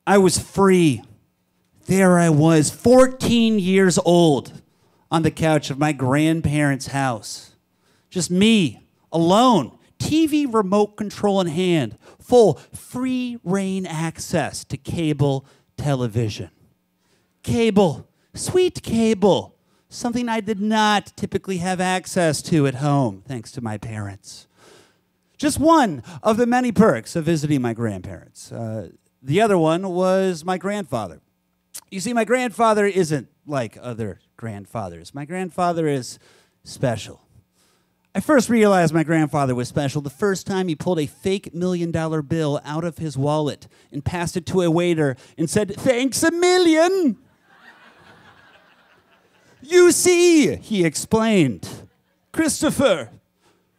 I was free. There I was, 14 years old, on the couch of my grandparents' house. Just me, alone, TV remote control in hand, full free reign access to cable television. Cable, sweet cable, something I did not typically have access to at home, thanks to my parents. Just one of the many perks of visiting my grandparents. The other one was my grandfather. You see, my grandfather isn't like other grandfathers. My grandfather is special. I first realized my grandfather was special the first time he pulled a fake $1 million bill out of his wallet and passed it to a waiter and said, "Thanks a million." "You see," he explained, "Christopher,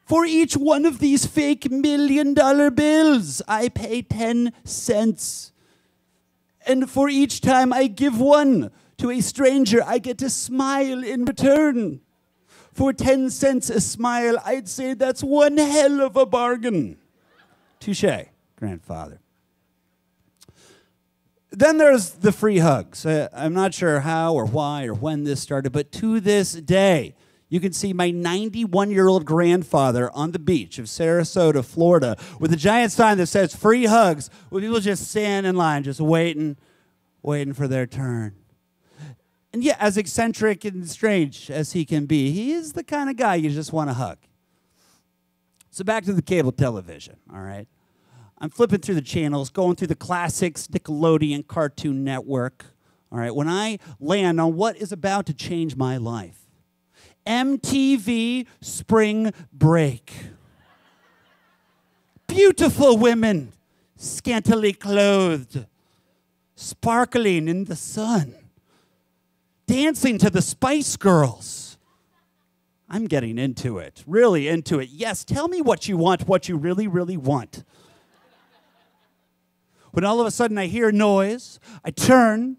for each one of these fake $1 million bills, I pay 10 cents. And for each time I give one to a stranger, I get a smile in return. For 10 cents a smile, I'd say that's one hell of a bargain." Touché, grandfather. Then there's the free hugs. I'm not sure how or why or when this started, but to this day, you can see my 91-year-old grandfather on the beach of Sarasota, Florida, with a giant sign that says free hugs, with people just standing in line, just waiting for their turn. And yeah, as eccentric and strange as he can be, he is the kind of guy you just want to hug. So back to the cable television, all right? I'm flipping through the channels, going through the classics, Nickelodeon, Cartoon Network, all right, when I land on what is about to change my life. MTV Spring Break. Beautiful women, scantily clothed, sparkling in the sun, dancing to the Spice Girls. I'm getting into it, really into it. Yes, tell me what you want, what you really, really want. When all of a sudden I hear noise, I turn,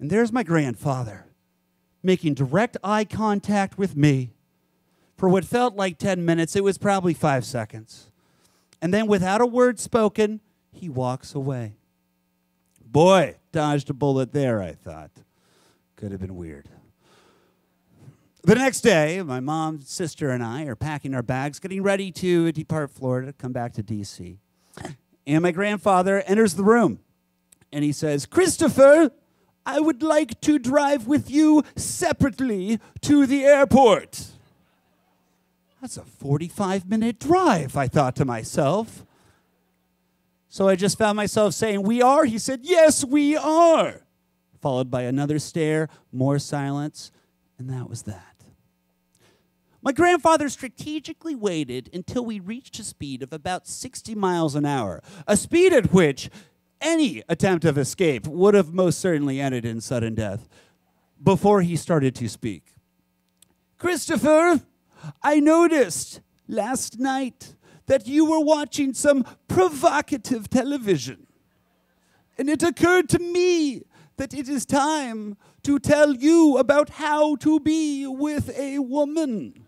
and there's my grandfather, making direct eye contact with me. For what felt like 10 minutes, it was probably 5 seconds. And then without a word spoken, he walks away. Boy, dodged a bullet there, I thought. Could have been weird. The next day, my mom, sister, and I are packing our bags, getting ready to depart Florida, come back to D.C. And my grandfather enters the room, and he says, "Christopher, I would like to drive with you separately to the airport." That's a 45-minute drive, I thought to myself. So I just found myself saying, "We are?" He said, "Yes, we are." Followed by another stare, more silence, and that was that. My grandfather strategically waited until we reached a speed of about 60 miles an hour, a speed at which any attempt of escape would have most certainly ended in sudden death, before he started to speak. "Christopher, I noticed last night that you were watching some provocative television, and it occurred to me that it is time to tell you about how to be with a woman."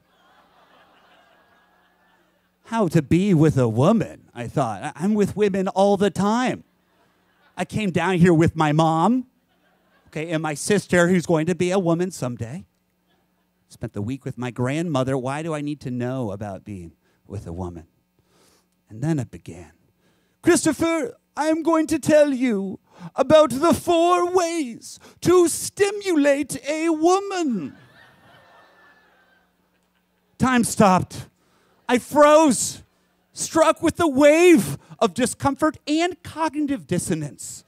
How to be with a woman, I thought. I'm with women all the time. I came down here with my mom, okay, and my sister, who's going to be a woman someday. Spent the week with my grandmother. Why do I need to know about being with a woman? And then it began. "Christopher, I'm going to tell you about the 4 ways to stimulate a woman." Time stopped. I froze, struck with a wave of discomfort and cognitive dissonance.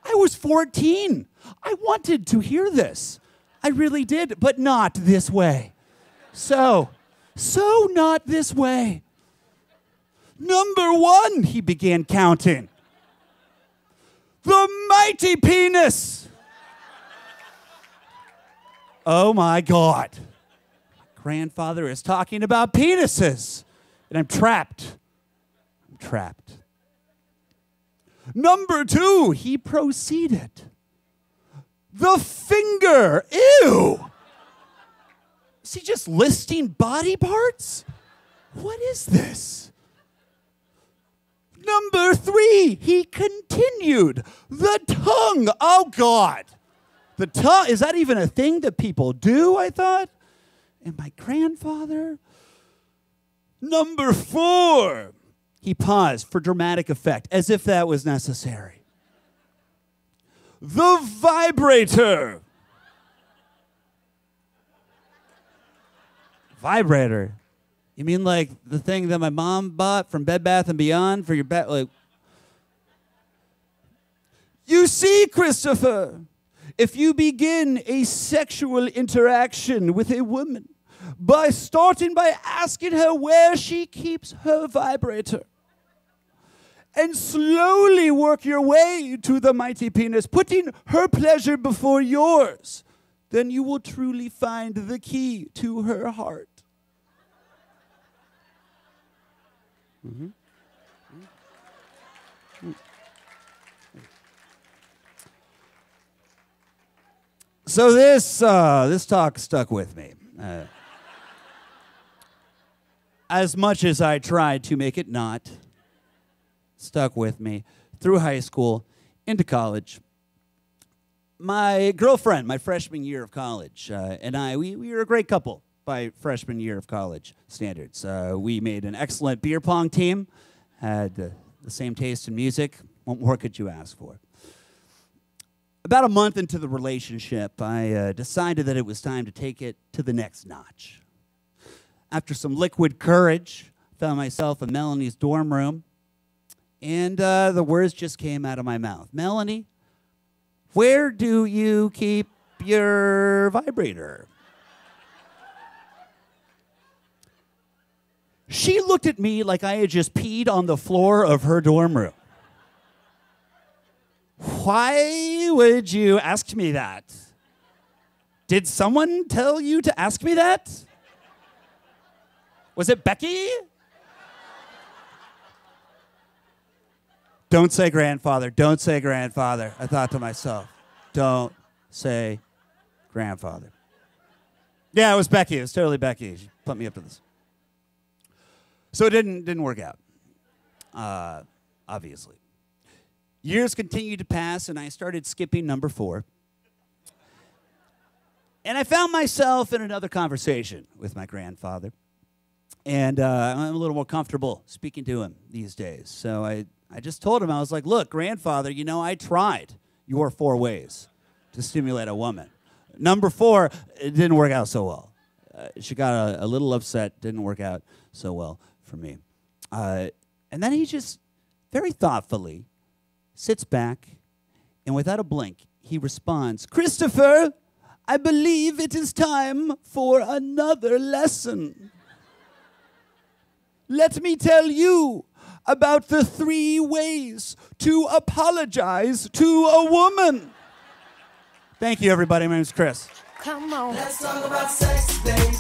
I was 14. I wanted to hear this. I really did, but not this way. So not this way. "Number 1, he began counting. "The mighty penis." Oh my God. Grandfather is talking about penises, and I'm trapped. "Number 2, he proceeded. The finger. Ew. Is he just listing body parts? What is this? "Number 3, he continued. The tongue. Oh, God. The tongue. Is that even a thing that people do, I thought? And my grandfather? Number 4. He paused for dramatic effect, as if that was necessary. The vibrator. Vibrator? You mean like the thing that my mom bought from Bed Bath & Beyond for your bed? Like, you see, Christopher, if you begin a sexual interaction with a woman by starting by asking her where she keeps her vibrator, and slowly work your way to the mighty penis, putting her pleasure before yours, then you will truly find the key to her heart. Mm-hmm. So this talk stuck with me. As much as I tried to make it not, stuck with me through high school, into college. My girlfriend, my freshman year of college, and I, we were a great couple by freshman year of college standards. We made an excellent beer pong team, had the same taste in music. What more could you ask for? About a month into the relationship, I decided that it was time to take it to the next notch. After some liquid courage, found myself in Melanie's dorm room, and the words just came out of my mouth. Melanie, where do you keep your vibrator? She looked at me like I had just peed on the floor of her dorm room. Why would you ask me that? Did someone tell you to ask me that? Was it Becky? Don't say grandfather. Don't say grandfather. I thought to myself, don't say grandfather. Yeah, it was Becky. It was totally Becky. She put me up to this. So it didn't work out, obviously. Years continued to pass, and I started skipping number 4. And I found myself in another conversation with my grandfather. And I'm a little more comfortable speaking to him these days. So I just told him, I was like, look, grandfather, you know, I tried your 4 ways to stimulate a woman. Number 4, it didn't work out so well. She got a little upset, didn't work out so well for me. And then he just very thoughtfully sits back, and without a blink, he responds, Christopher, I believe it is time for another lesson. Let me tell you about the 3 ways to apologize to a woman. Thank you, everybody. My name's Chris. Come on. Let's talk about sex, baby.